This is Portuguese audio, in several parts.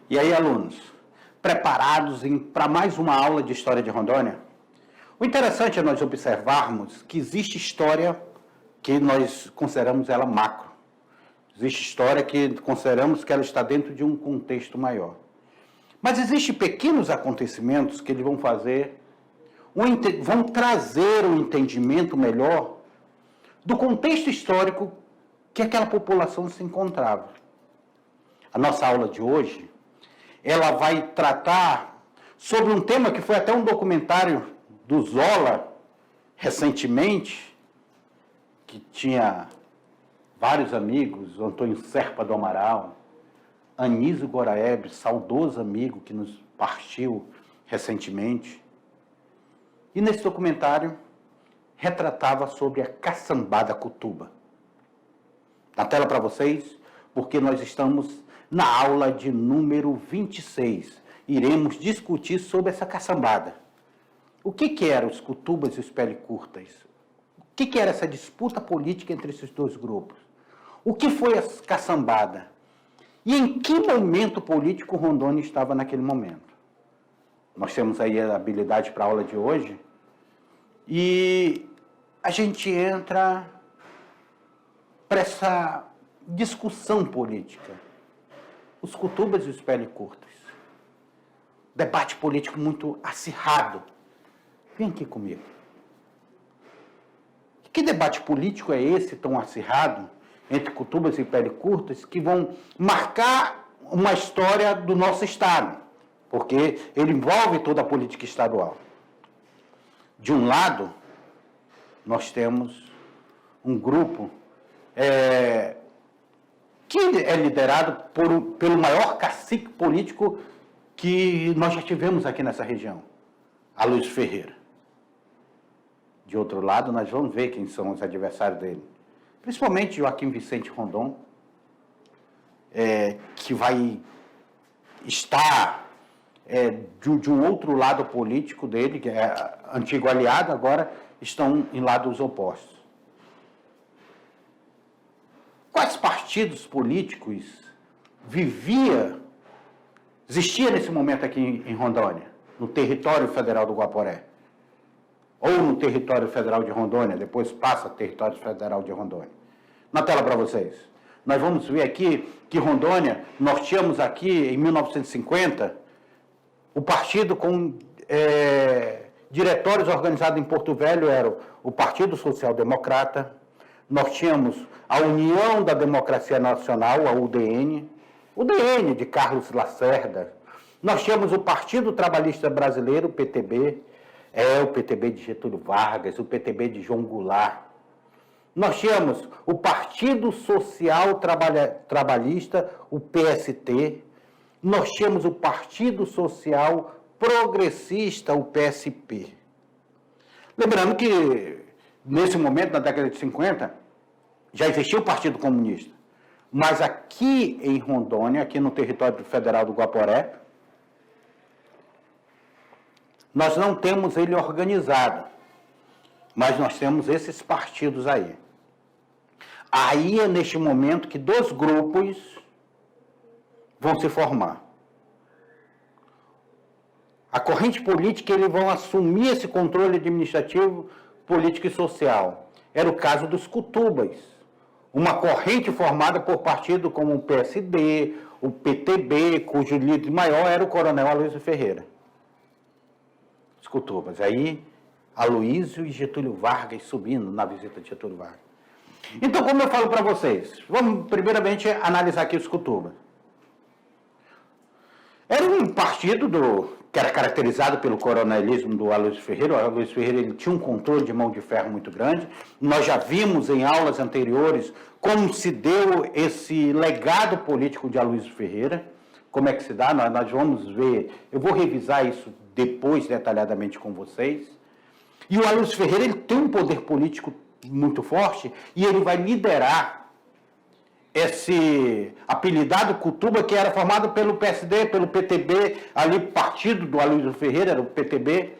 E aí, alunos, preparados para mais uma aula de História de Rondônia? O interessante é nós observarmos que existe história que nós consideramos ela macro. Existe história que consideramos que ela está dentro de um contexto maior. Mas existem pequenos acontecimentos que eles vão fazer, vão trazer um entendimento melhor do contexto histórico que aquela população se encontrava. A nossa aula de hoje, ela vai tratar sobre um tema que foi até um documentário do Zola, recentemente, que tinha vários amigos, Antônio Serpa do Amaral, Anísio Goraeb, saudoso amigo que nos partiu recentemente. E nesse documentário, retratava sobre a caçambada Cutuba. Na tela para vocês, porque nós estamos na aula de número 26. Iremos discutir sobre essa caçambada. O que eram os Cutubas e os Pelecurtas? O que era essa disputa política entre esses dois grupos? O que foi a caçambada? E em que momento político Rondônia estava naquele momento? Nós temos aí a habilidade para a aula de hoje. E a gente entra para essa discussão política. Os Cutubas e os Pelecurtas. Debate político muito acirrado. Vem aqui comigo. Que debate político é esse tão acirrado entre Cutubas e Pelecurtas que vão marcar uma história do nosso Estado? Porque ele envolve toda a política estadual. De um lado, nós temos um grupo que é liderado pelo maior cacique político que nós já tivemos aqui nessa região, Aloysio Ferreira. De outro lado, nós vamos ver quem são os adversários dele. Principalmente Joaquim Vicente Rondon, que vai estar de um outro lado político dele, que é antigo aliado, agora estão em lados opostos. Quais partidos políticos existia nesse momento aqui em Rondônia, no território federal do Guaporé? Ou no território federal de Rondônia, depois passa território federal de Rondônia. Na tela para vocês. Nós vamos ver aqui que Rondônia, nós tínhamos aqui em 1950, o partido com diretórios organizados em Porto Velho era o Partido Social Democrata, nós tínhamos a União da Democracia Nacional, a UDN de Carlos Lacerda, nós tínhamos o Partido Trabalhista Brasileiro, o PTB, o PTB de Getúlio Vargas, o PTB de João Goulart. Nós tínhamos o Partido Social Trabalhista, o PST. Nós tínhamos o Partido Social Progressista, o PSP. Lembrando que, nesse momento, na década de 50, já existia o Partido Comunista. Mas aqui em Rondônia, aqui no território federal do Guaporé, nós não temos ele organizado, mas nós temos esses partidos aí. Aí é neste momento que dois grupos vão se formar. A corrente política, eles vão assumir esse controle administrativo, político e social. Era o caso dos Cutubas, uma corrente formada por partidos como o PSD, o PTB, cujo líder maior era o coronel Aloysio Ferreira. Cutubas. Aí, Aloysio e Getúlio Vargas subindo na visita de Getúlio Vargas. Então, como eu falo para vocês, vamos primeiramente analisar aqui os Cutubas. Era um partido que era caracterizado pelo coronelismo do Aloysio Ferreira. O Aloysio Ferreira ele tinha um controle de mão de ferro muito grande. Nós já vimos em aulas anteriores como se deu esse legado político de Aloysio Ferreira. Como é que se dá? Nós vamos ver, eu vou revisar isso depois detalhadamente com vocês. E o Aloysio Ferreira ele tem um poder político muito forte e ele vai liderar esse apelidado Cutuba, que era formado pelo PSD, pelo PTB, ali partido do Aloysio Ferreira, era o PTB.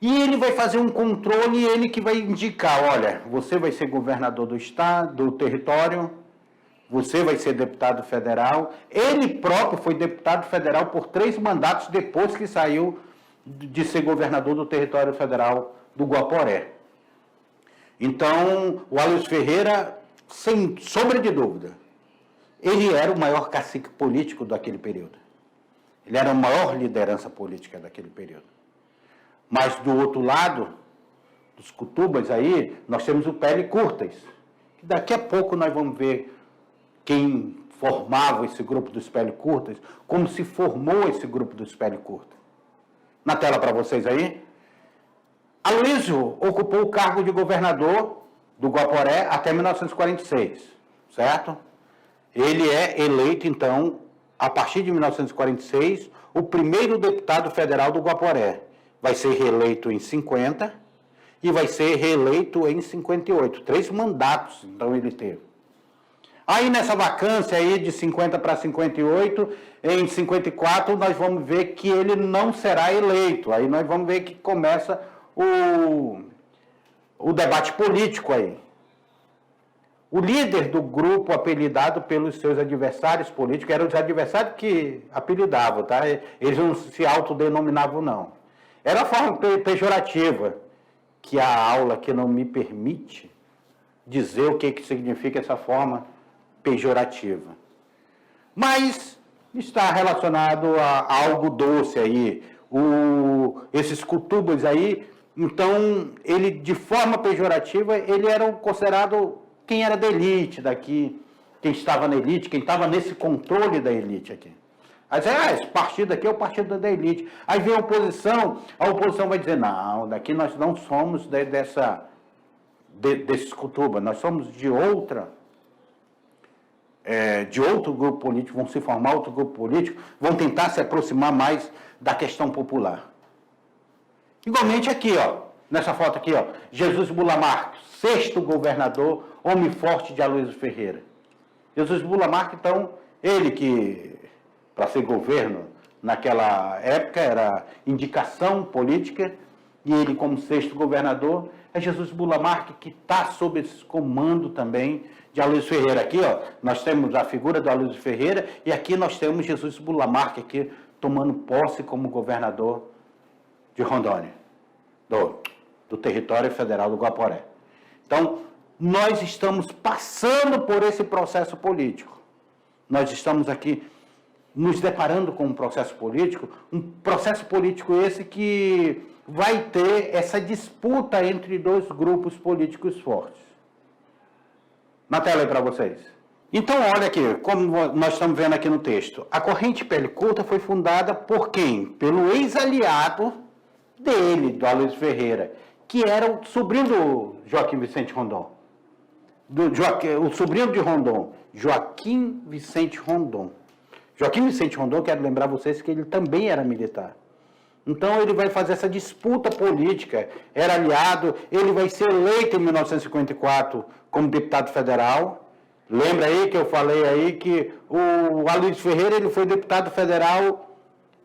E ele vai fazer um controle, ele que vai indicar, olha, você vai ser governador do estado, do território, você vai ser deputado federal. Ele próprio foi deputado federal por 3 mandatos depois que saiu de ser governador do território federal do Guaporé. Então, o Aloysio Ferreira, sem sombra de dúvida, ele era o maior cacique político daquele período. Ele era a maior liderança política daquele período. Mas, do outro lado, dos cutubas aí, nós temos o Pele Curtas. Daqui a pouco nós vamos ver quem formava esse grupo dos Pele Curtas, como se formou esse grupo dos Pele Curtas. Na tela para vocês aí. Aloysio ocupou o cargo de governador do Guaporé até 1946, certo? Ele é eleito, então, a partir de 1946, o primeiro deputado federal do Guaporé. Vai ser reeleito em 50 e vai ser reeleito em 58. 3 mandatos, então, ele teve. Aí, nessa vacância aí de 50 para 58, em 54, nós vamos ver que ele não será eleito. Aí nós vamos ver que começa o debate político aí. O líder do grupo apelidado pelos seus adversários políticos, eram os adversários que apelidavam, tá? Eles não se autodenominavam, não. Era a forma pejorativa, que a aula que não me permite dizer o que significa essa forma pejorativa. Mas está relacionado a algo doce aí, esses cutubas aí. Então, ele, de forma pejorativa, ele era considerado quem era da elite daqui, quem estava na elite, quem estava nesse controle da elite aqui. Aí diz, esse partido aqui é o partido da elite. Aí vem a oposição vai dizer, não, daqui nós não somos desses cutubas, nós somos de outro grupo político, vão se formar outro grupo político, vão tentar se aproximar mais da questão popular. Igualmente aqui, ó, nessa foto aqui, ó, Jesus Bula Marques, 6º governador, homem forte de Aloysio Ferreira. Jesus Bula Marques, então, ele que, para ser governo, naquela época, era indicação política, e ele como 6º governador, é Jesus Bula Marques que está sob esse comando também de Aloysio Ferreira. Aqui, ó, nós temos a figura do Aloysio Ferreira, e aqui nós temos Jesus Bula Marques aqui, tomando posse como governador de Rondônia, do território federal do Guaporé. Então, nós estamos passando por esse processo político. Nós estamos aqui nos deparando com um processo político esse que vai ter essa disputa entre 2 grupos políticos fortes. Na tela aí para vocês. Então, olha aqui, como nós estamos vendo aqui no texto. A corrente Pele Curta foi fundada por quem? Pelo ex-aliado dele, do Aloysio Ferreira, que era o sobrinho do Joaquim Vicente Rondon. O sobrinho de Rondon, Joaquim Vicente Rondon. Joaquim Vicente Rondon, quero lembrar vocês que ele também era militar. Então ele vai fazer essa disputa política, era aliado, ele vai ser eleito em 1954 como deputado federal. Lembra aí que eu falei aí que o Aloysio Ferreira ele foi deputado federal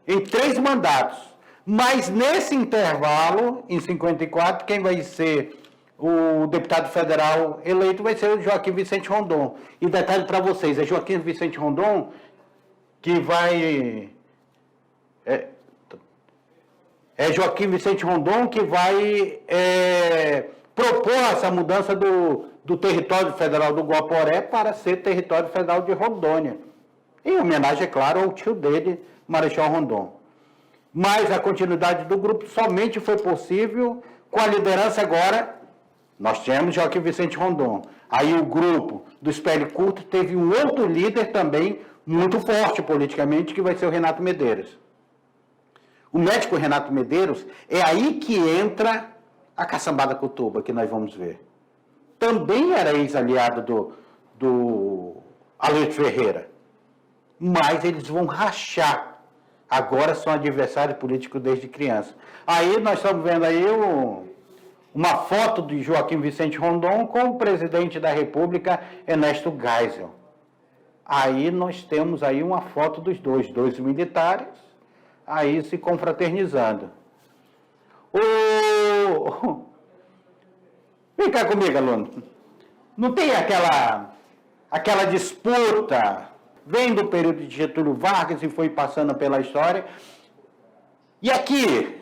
em 3 mandatos. Mas nesse intervalo, em 54, quem vai ser o deputado federal eleito vai ser o Joaquim Vicente Rondon. E detalhe para vocês, é Joaquim Vicente Rondon que vai... É Joaquim Vicente Rondon que vai propor essa mudança do território federal do Guaporé para ser território federal de Rondônia. Em homenagem, é claro, ao tio dele, Marechal Rondon. Mas a continuidade do grupo somente foi possível com a liderança agora. Nós temos Joaquim Vicente Rondon. Aí o grupo dos Pele Curta teve um outro líder também muito forte politicamente, que vai ser o Renato Medeiros. O médico Renato Medeiros, é aí que entra a caçambada cutuba, que nós vamos ver. Também era ex-aliado do Aloysio Ferreira. Mas eles vão rachar. Agora são adversários políticos desde criança. Aí nós estamos vendo aí uma foto de Joaquim Vicente Rondon com o presidente da República, Ernesto Geisel. Aí nós temos aí uma foto dos dois militares, aí se confraternizando. Vem cá comigo, aluno. Não tem aquela aquela disputa, vem do período de Getúlio Vargas e foi passando pela história. E aqui,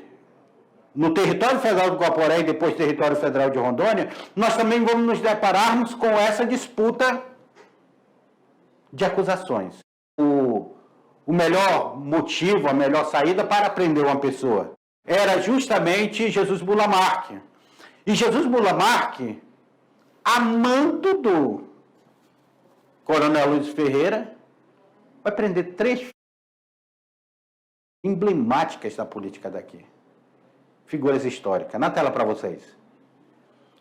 no território federal do Guaporé e depois território federal de Rondônia, nós também vamos nos depararmos com essa disputa de acusações. O melhor motivo, a melhor saída para prender uma pessoa era justamente Jesus Bula Marque. E Jesus Bula Marque, amando do Coronel Luiz Ferreira, vai prender 3 emblemáticas da política daqui. Figuras históricas. Na tela para vocês.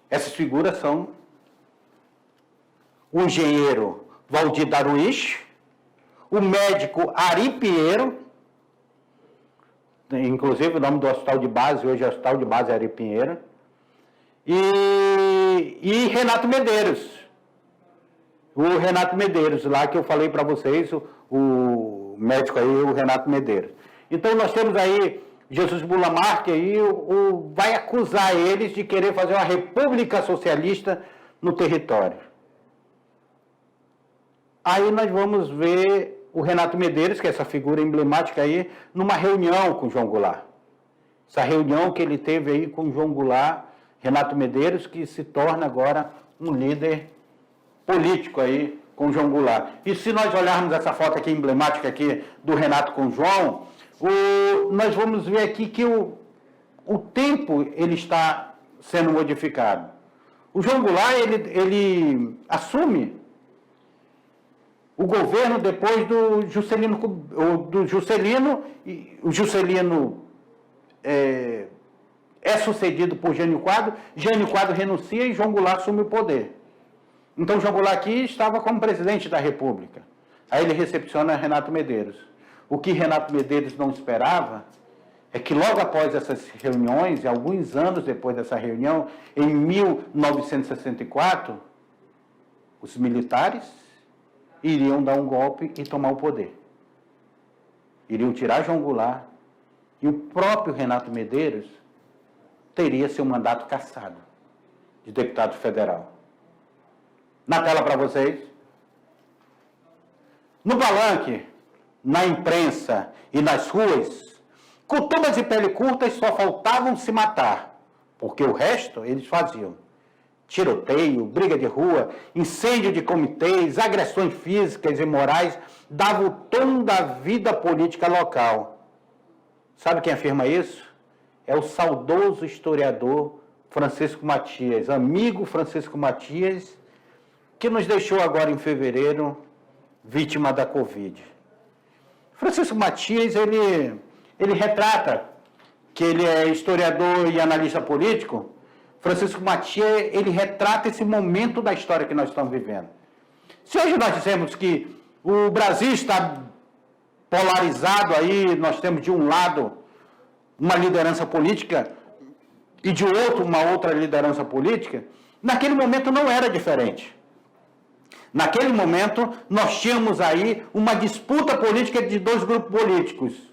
Essas figuras são o engenheiro Valdir Daruís, o médico Ari Pinheiro, inclusive o nome do hospital de base, hoje é o Hospital de Base Ari Pinheiro, e Renato Medeiros. O Renato Medeiros, lá que eu falei para vocês, o médico aí, o Renato Medeiros. Então nós temos aí Jesus Bula Marque aí, vai acusar eles de querer fazer uma república socialista no território. Aí nós vamos ver o Renato Medeiros, que é essa figura emblemática aí, numa reunião com João Goulart. Essa reunião que ele teve aí com João Goulart, Renato Medeiros, que se torna agora um líder político aí com João Goulart. E se nós olharmos essa foto aqui emblemática aqui do Renato com João, nós vamos ver aqui que o tempo ele está sendo modificado. O João Goulart, ele assume o governo depois do Juscelino, e o Juscelino é sucedido por Jânio Quadros, Jânio Quadros renuncia e João Goulart assume o poder. Então, João Goulart aqui estava como presidente da República. Aí ele recepciona Renato Medeiros. O que Renato Medeiros não esperava é que logo após essas reuniões, e alguns anos depois dessa reunião, em 1964, os militares iriam dar um golpe e tomar o poder. Iriam tirar João Goulart e o próprio Renato Medeiros teria seu mandato cassado de deputado federal. Na tela para vocês. No palanque, na imprensa e nas ruas, cutubas e pele curtas só faltavam se matar, porque o resto eles faziam. Tiroteio, briga de rua, incêndio de comitês, agressões físicas e morais, dava o tom da vida política local. Sabe quem afirma isso? É o saudoso historiador Francisco Matias, amigo Francisco Matias, que nos deixou agora em fevereiro, vítima da Covid. Francisco Matias, ele retrata que ele é historiador e analista político. Francisco Matias, ele retrata esse momento da história que nós estamos vivendo. Se hoje nós dizemos que o Brasil está polarizado aí, nós temos de um lado uma liderança política e de outro uma outra liderança política, naquele momento não era diferente. Naquele momento nós tínhamos aí uma disputa política de 2 grupos políticos.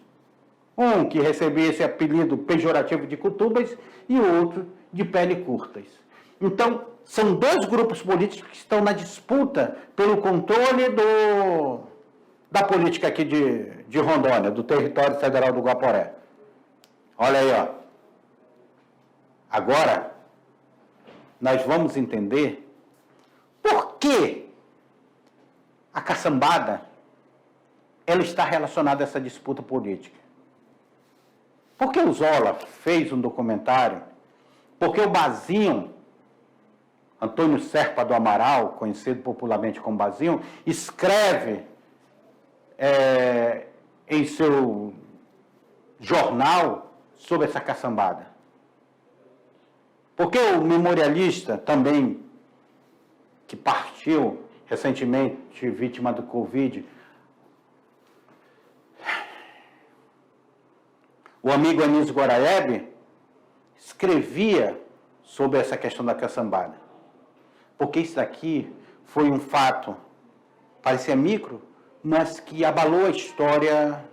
Um que recebia esse apelido pejorativo de cutubas e o outro de pele curtas. Então, são 2 grupos políticos que estão na disputa pelo controle da política aqui de Rondônia, do território federal do Guaporé. Olha aí, ó. Agora, nós vamos entender por que a caçambada ela está relacionada a essa disputa política. Porque o Zola fez um documentário, porque o Bazinho, Antônio Serpa do Amaral, conhecido popularmente como Bazinho, escreve em seu jornal sobre essa caçambada. Porque o memorialista também, que partiu recentemente vítima do Covid, o amigo Anísio Goraieb, escrevia sobre essa questão da caçambada. Porque isso daqui foi um fato, parecia micro, mas que abalou a história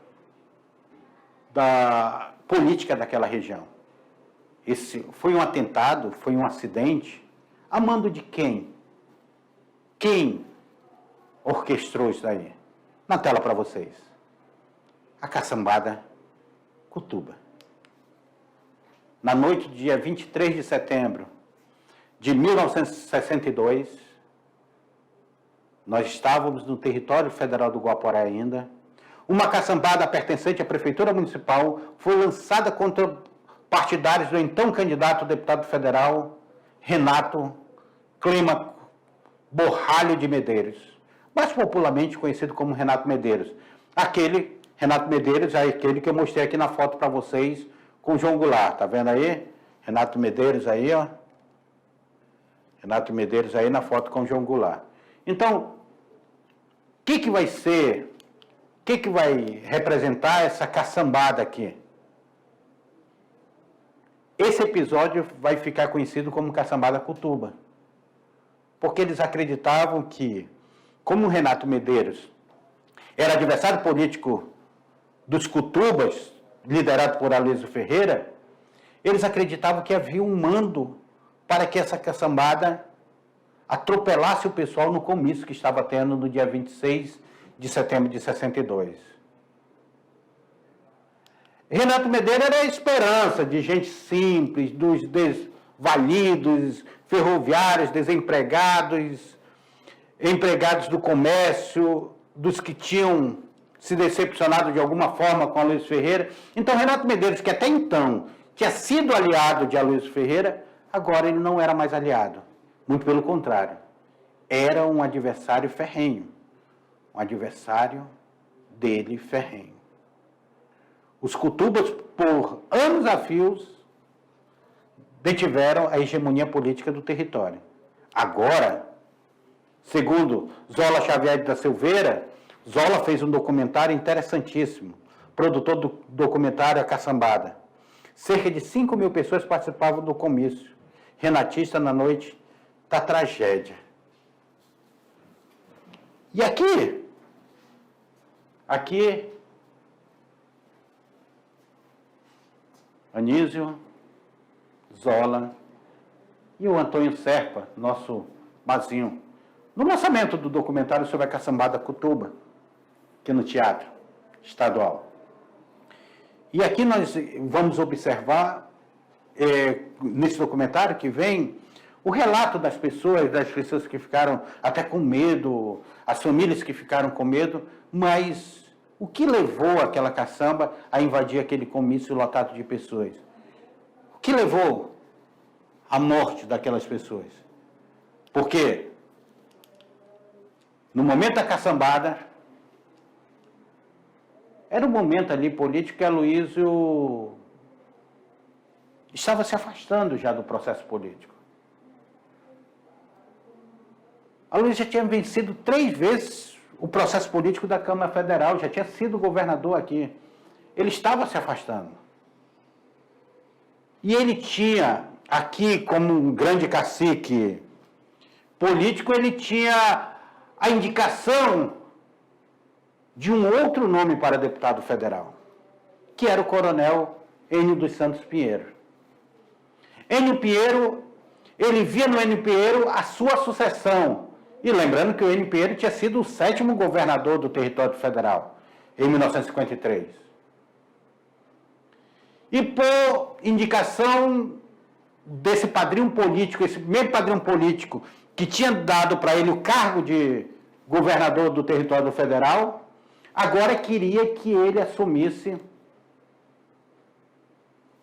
da política daquela região. Esse foi um atentado, foi um acidente, a mando de quem? Quem orquestrou isso daí? Na tela para vocês. A caçambada Cutuba. Na noite do dia 23 de setembro de 1962, nós estávamos no território federal do Guaporé ainda. Uma caçambada pertencente à Prefeitura Municipal foi lançada contra partidários do então candidato a deputado federal, Renato Clímaco Borralho de Medeiros, mais popularmente conhecido como Renato Medeiros. Aquele Renato Medeiros é aquele que eu mostrei aqui na foto para vocês com João Goulart, tá vendo aí? Renato Medeiros aí, ó. Renato Medeiros aí na foto com João Goulart. Então, o que vai ser, o que vai representar essa caçambada aqui? Esse episódio vai ficar conhecido como Caçambada Cutuba, porque eles acreditavam que, como o Renato Medeiros era adversário político dos Cutubas, liderado por Aloysio Ferreira, eles acreditavam que havia um mando para que essa caçambada atropelasse o pessoal no comício que estava tendo no dia 26 de setembro de 62. Renato Medeiros era a esperança de gente simples, dos desvalidos, ferroviários, desempregados, empregados do comércio, dos que tinham se decepcionado de alguma forma com Aloysio Ferreira. Então, Renato Medeiros, que até então tinha sido aliado de Aloysio Ferreira, agora ele não era mais aliado. Muito pelo contrário. Era um adversário ferrenho. Um adversário dele ferrenho. Os Cutubas, por anos a fios, detiveram a hegemonia política do território. Agora, segundo Zola Xavier da Silveira, Zola fez um documentário interessantíssimo, produtor do documentário A Caçambada. Cerca de 5.000 pessoas participavam do comício renatista na noite da tragédia. E aqui, Anísio, Zola e o Antônio Serpa, nosso Bazinho, no lançamento do documentário sobre a Caçambada Cutuba, aqui no Teatro Estadual. E aqui nós vamos observar, nesse documentário que vem, o relato das pessoas que ficaram até com medo, as famílias que ficaram com medo, mas o que levou aquela caçamba a invadir aquele comício lotado de pessoas? O que levou à morte daquelas pessoas? Porque no momento da caçambada, era um momento ali político que Aloysio estava se afastando já do processo político. Aloysio já tinha vencido 3 vezes o processo político da Câmara Federal, já tinha sido governador aqui. Ele estava se afastando. E ele tinha, aqui como um grande cacique político, ele tinha a indicação de um outro nome para deputado federal, que era o coronel Enio dos Santos Pinheiro. Enio Pinheiro, ele via no Enio Pinheiro a sua sucessão. E lembrando que o Enio Pinheiro tinha sido o 7º governador do território federal, em 1953. E por indicação desse padrinho político, esse mesmo padrinho político que tinha dado para ele o cargo de governador do território federal, agora queria que ele assumisse,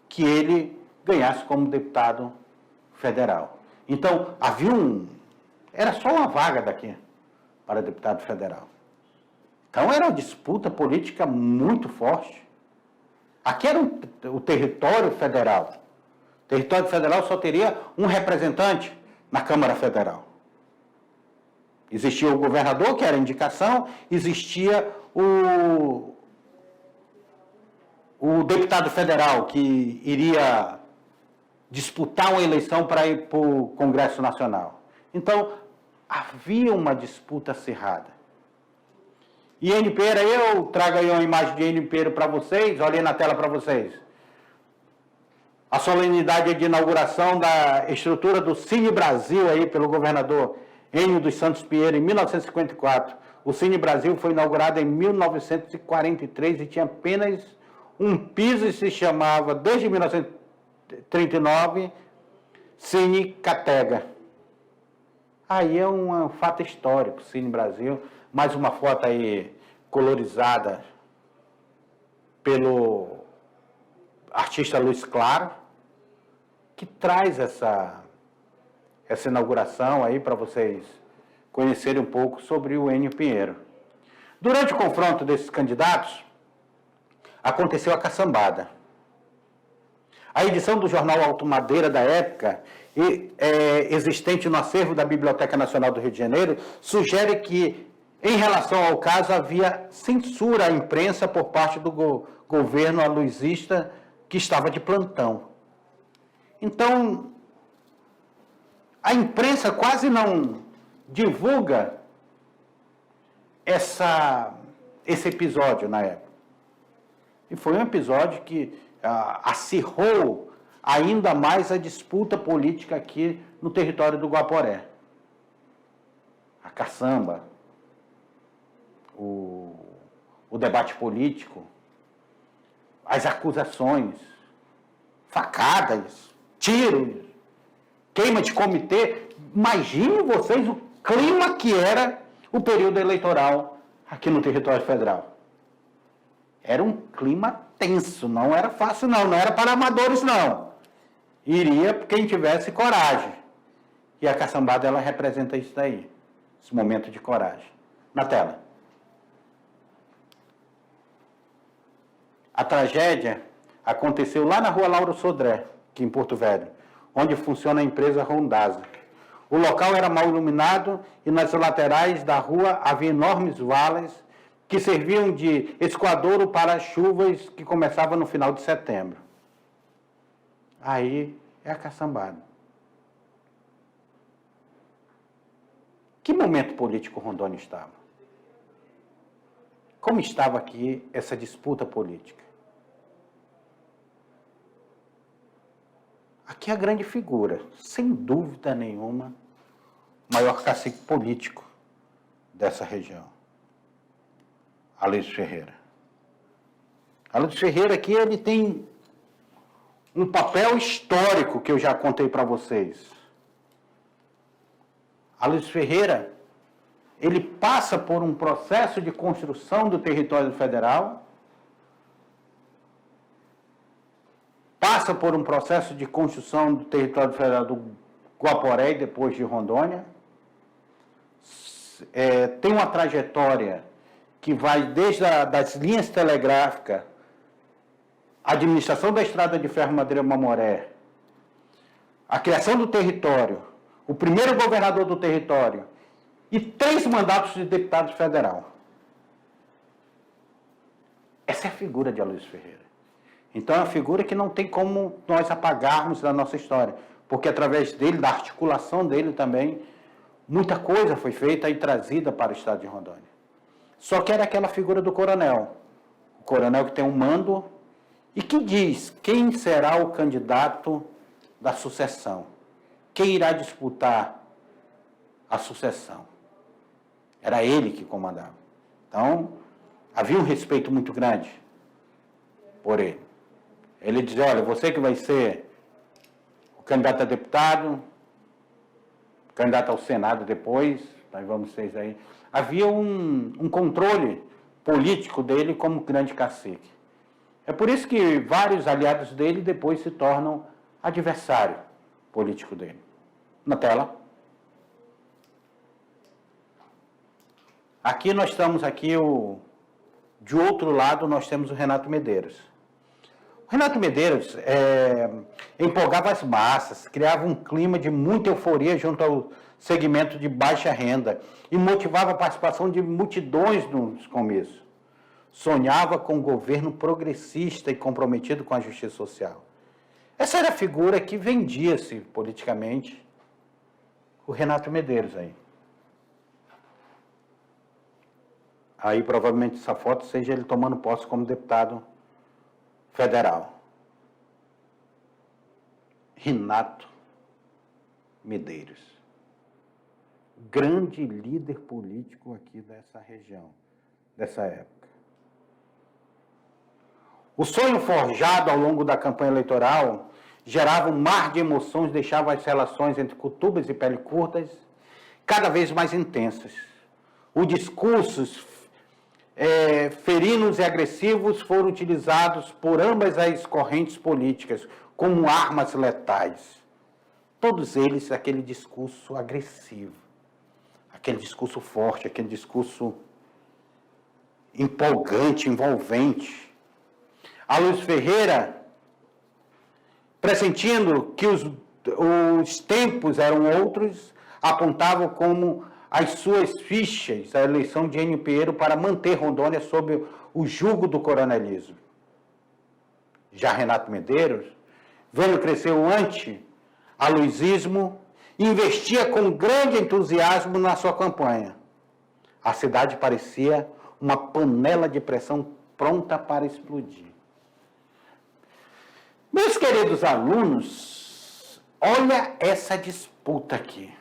que ele ganhasse como deputado federal. Então, havia era só uma vaga daqui para deputado federal. Então, era uma disputa política muito forte. Aqui era o território federal. O território federal só teria um representante na Câmara Federal. Existia o governador, que era indicação, existia o deputado federal, que iria disputar uma eleição para ir para o Congresso Nacional. Então, havia uma disputa acirrada. E Enio Pinheiro, eu trago aí uma imagem de Enio Pinheiro para vocês, olhem na tela para vocês. A solenidade de inauguração da estrutura do Cine Brasil aí pelo governador Enio dos Santos Pinheiro, em 1954. O Cine Brasil foi inaugurado em 1943 e tinha apenas um piso e se chamava, desde 1939, Cine Catega. Aí é um fato histórico, Cine Brasil. Mais uma foto aí colorizada pelo artista Luiz Claro, que traz essa inauguração aí para vocês conhecerem um pouco sobre o Enio Pinheiro. Durante o confronto desses candidatos, aconteceu a caçambada. A edição do jornal Alto Madeira da época, existente no acervo da Biblioteca Nacional do Rio de Janeiro, sugere que, em relação ao caso, havia censura à imprensa por parte do governo aloysista que estava de plantão. Então, a imprensa quase não divulga esse episódio na época. E foi um episódio que acirrou ainda mais a disputa política aqui no território do Guaporé. A caçamba, o debate político, as acusações, facadas, tiros, queima de comitê. Imaginem vocês o clima que era o período eleitoral aqui no território federal. Era um clima tenso, não era fácil não era para amadores não. Iria quem tivesse coragem. E a caçambada, ela representa isso daí, esse momento de coragem. Na tela. A tragédia aconteceu lá na rua Lauro Sodré, aqui em Porto Velho, onde funciona a empresa Rondasa. O local era mal iluminado e nas laterais da rua havia enormes valas que serviam de escoadouro para as chuvas que começavam no final de setembro. Aí é a caçambada. Que momento político Rondônia estava? Como estava aqui essa disputa política? Aqui é a grande figura, sem dúvida nenhuma, o maior cacique político dessa região, Aloysio Ferreira. Aloysio Ferreira aqui, ele tem um papel histórico que eu já contei para vocês. Aloysio Ferreira, ele passa por um processo de construção do território federal, passa por um processo de construção do território federal do Guaporé e depois de Rondônia, tem uma trajetória que vai desde das linhas telegráficas, a administração da Estrada de Ferro Madeira-Mamoré, a criação do território, o primeiro governador do território e 3 mandatos de deputado federal. Essa é a figura de Aloysio Ferreira. Então é uma figura que não tem como nós apagarmos da nossa história, porque através dele, da articulação dele também, muita coisa foi feita e trazida para o estado de Rondônia. Só que era aquela figura do coronel. O coronel que tem um mando e que diz quem será o candidato da sucessão. Quem irá disputar a sucessão. Era ele que comandava. Então, havia um respeito muito grande por ele. Ele dizia, olha, você que vai ser o candidato a deputado, candidato ao Senado depois, nós vamos ser aí. Havia um controle político dele como grande cacique. É por isso que vários aliados dele depois se tornam adversário político dele. Na tela. Aqui nós estamos, de outro lado nós temos o Renato Medeiros. O Renato Medeiros empolgava as massas, criava um clima de muita euforia junto ao segmento de baixa renda e motivava a participação de multidões nos comícios. Sonhava com um governo progressista e comprometido com a justiça social. Essa era a figura que vendia-se politicamente o Renato Medeiros aí. Aí provavelmente essa foto seja ele tomando posse como deputado federal. Renato Medeiros. grande líder político aqui dessa região, dessa época. O sonho forjado ao longo da campanha eleitoral gerava um mar de emoções, deixava as relações entre Cutubas e Pele Curtas cada vez mais intensas. Os discursos ferinos e agressivos foram utilizados por ambas as correntes políticas como armas letais. Todos eles, aquele discurso agressivo, aquele discurso forte, aquele discurso empolgante, envolvente. Aloysio Ferreira, pressentindo que os tempos eram outros, apontavam como as suas fichas a eleição de Enio Pinheiro para manter Rondônia sob o jugo do coronelismo. Já Renato Medeiros, vendo crescer o anti-aloysismo, investia com grande entusiasmo na sua campanha. A cidade parecia uma panela de pressão pronta para explodir. Meus queridos alunos, olha essa disputa aqui.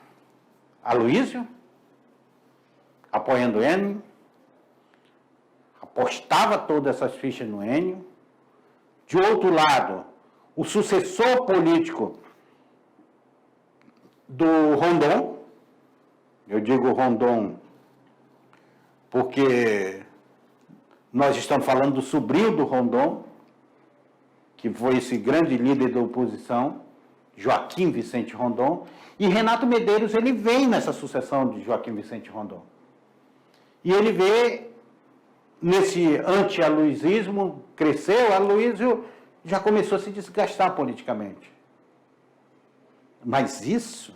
Aloysio, apoiando Enio, apostava todas essas fichas no Enio. De outro lado, o sucessor político do Rondon, eu digo Rondon porque nós estamos falando do sobrinho do Rondon, que foi esse grande líder da oposição, Joaquim Vicente Rondon, e Renato Medeiros, ele vem nessa sucessão de Joaquim Vicente Rondon. E ele vê nesse anti-aloysismo, cresceu, Aloysio já começou a se desgastar politicamente. Mas isso,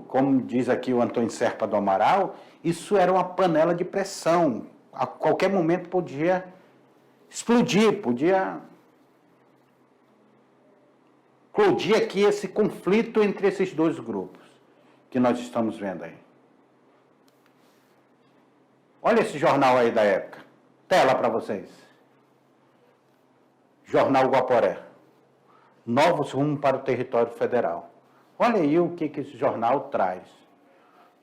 como diz aqui o Antônio Serpa do Amaral, isso era uma panela de pressão. A qualquer momento podia explodir, podia eclodir aqui esse conflito entre esses dois grupos que nós estamos vendo aí. Olha esse jornal aí da época. Tela para vocês. Jornal Guaporé. Novos rumos para o território federal. Olha aí o que esse jornal traz.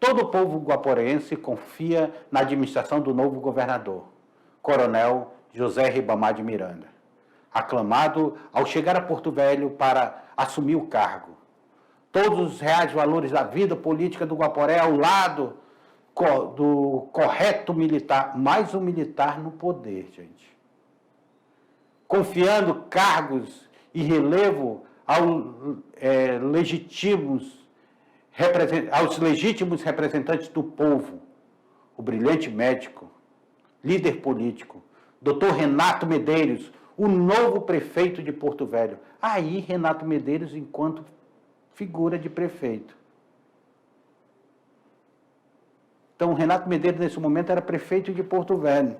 Todo o povo guaporense confia na administração do novo governador, Coronel José Ribamar de Miranda, aclamado ao chegar a Porto Velho para assumir o cargo. Todos os reais valores da vida política do Guaporé ao lado do correto militar, mais um militar no poder, gente. Confiando cargos e relevo aos legítimos representantes do povo, o brilhante médico, líder político, Dr. Renato Medeiros, o novo prefeito de Porto Velho. Aí, Renato Medeiros, enquanto figura de prefeito. Então, Renato Medeiros, nesse momento, era prefeito de Porto Velho.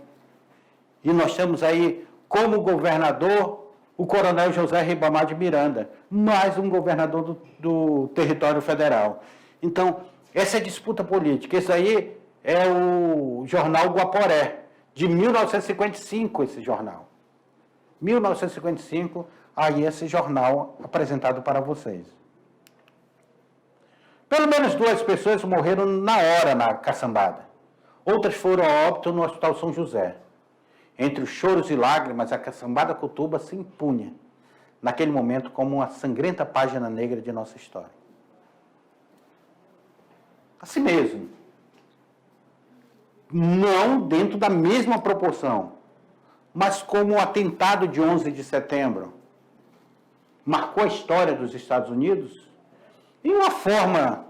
E nós temos aí, como governador, o Coronel José Ribamar de Miranda, mais um governador do território federal. Então, essa é a disputa política. Esse aí é o jornal Guaporé, de 1955, esse jornal. 1955, aí esse jornal apresentado para vocês. Pelo menos 2 pessoas morreram na hora na caçambada. Outras foram a óbito no Hospital São José. Entre os choros e lágrimas, a caçambada Cutuba se impunha, naquele momento, como uma sangrenta página negra de nossa história. Assim mesmo. Não dentro da mesma proporção, mas como o atentado de 11 de setembro marcou a história dos Estados Unidos, em uma forma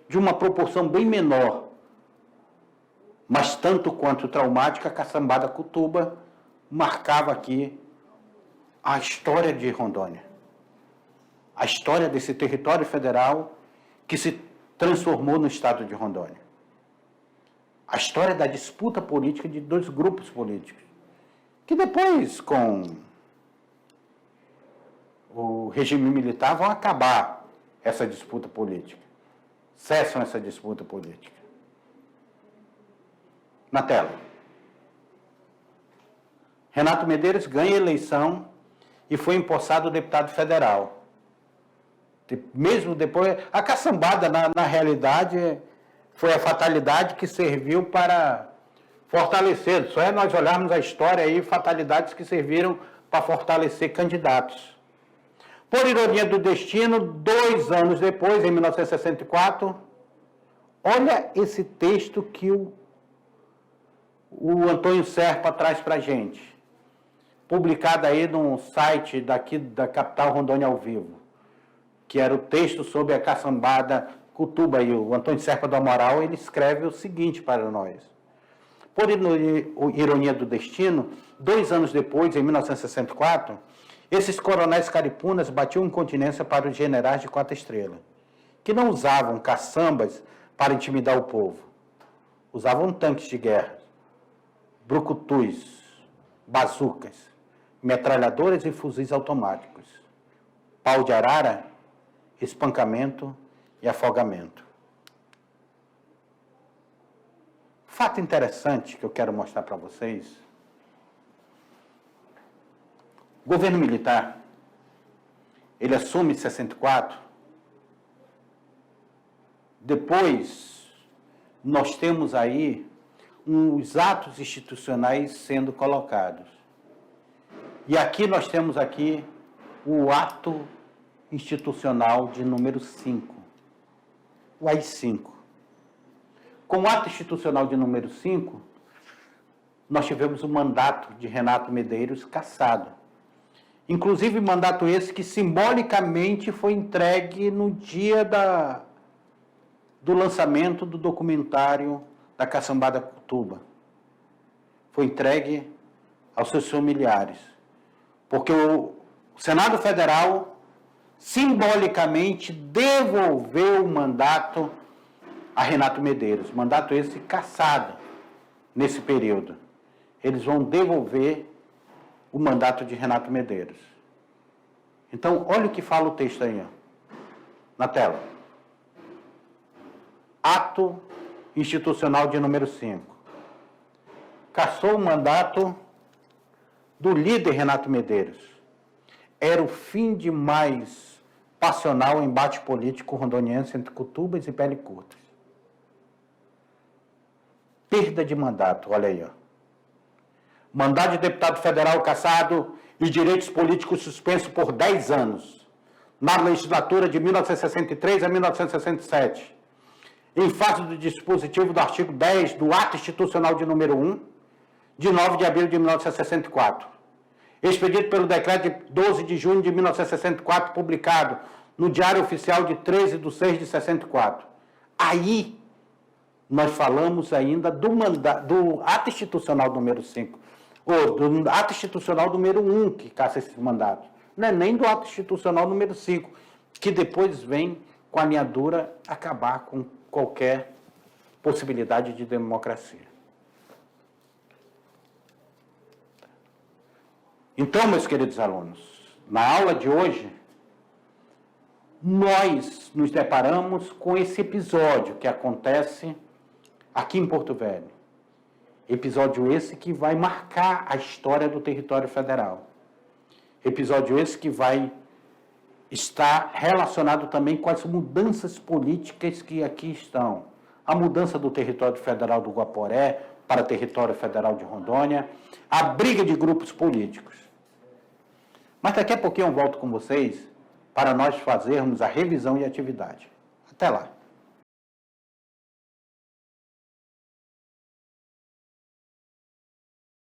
de uma proporção bem menor, mas tanto quanto traumática, a caçambada Cutuba marcava aqui a história de Rondônia. A história desse território federal que se transformou no estado de Rondônia. A história da disputa política de 2 grupos políticos, que depois, com o regime militar, vão acabar essa disputa política. Cessam essa disputa política. Na tela. Renato Medeiros ganha a eleição e foi empossado deputado federal. Mesmo depois, a caçambada, na realidade, foi a fatalidade que serviu para fortalecer. Só é nós olharmos a história aí, fatalidades que serviram para fortalecer candidatos. Por ironia do destino, 2 anos depois, em 1964, olha esse texto que o Antônio Serpa traz para a gente, publicado aí num site daqui da capital Rondônia ao Vivo, que era o texto sobre a caçambada Cutuba, e o Antônio Serpa do Amaral, ele escreve o seguinte para nós. Por ironia do destino, 2 anos depois, em 1964, esses coronéis caripunas batiam incontinência para os generais de 4 estrelas, que não usavam caçambas para intimidar o povo. Usavam tanques de guerra, brucutus, bazucas, metralhadoras e fuzis automáticos, pau de arara, espancamento e afogamento. Fato interessante que eu quero mostrar para vocês. O governo militar, ele assume em 64. Depois, nós temos aí os atos institucionais sendo colocados. E aqui nós temos aqui o ato institucional de número 5, o AI-5. Com o ato institucional de número 5, nós tivemos o mandato de Renato Medeiros cassado. Inclusive, mandato esse que simbolicamente foi entregue no dia do lançamento do documentário da Caçambada Cutuba. Foi entregue aos seus familiares. Porque o Senado Federal simbolicamente devolveu o mandato a Renato Medeiros. Mandato esse cassado nesse período. Eles vão devolver o mandato de Renato Medeiros. Então, olha o que fala o texto aí, ó, na tela. Ato institucional de número 5. Cassou o mandato do líder Renato Medeiros. Era o fim de mais passional embate político rondoniense entre cutubas e pele curtas. Perda de mandato, olha aí, ó. Mandato de deputado federal cassado e direitos políticos suspensos por 10 anos, na legislatura de 1963 a 1967, em face do dispositivo do artigo 10 do Ato Institucional de número 1, de 9 de abril de 1964, expedido pelo decreto de 12 de junho de 1964, publicado no Diário Oficial de 13 de 6 de 64. Aí, nós falamos ainda do Ato Institucional número 5, ou do Ato Institucional número 1, que caça esses mandatos. Não é nem do Ato Institucional número 5, que depois vem, com a linha dura, acabar com qualquer possibilidade de democracia. Então, meus queridos alunos, na aula de hoje, nós nos deparamos com esse episódio que acontece aqui em Porto Velho. Episódio esse que vai marcar a história do território federal. Episódio esse que vai estar relacionado também com as mudanças políticas que aqui estão. A mudança do território federal do Guaporé para o território federal de Rondônia, a briga de grupos políticos. Mas daqui a pouquinho eu volto com vocês para nós fazermos a revisão e atividade. Até lá.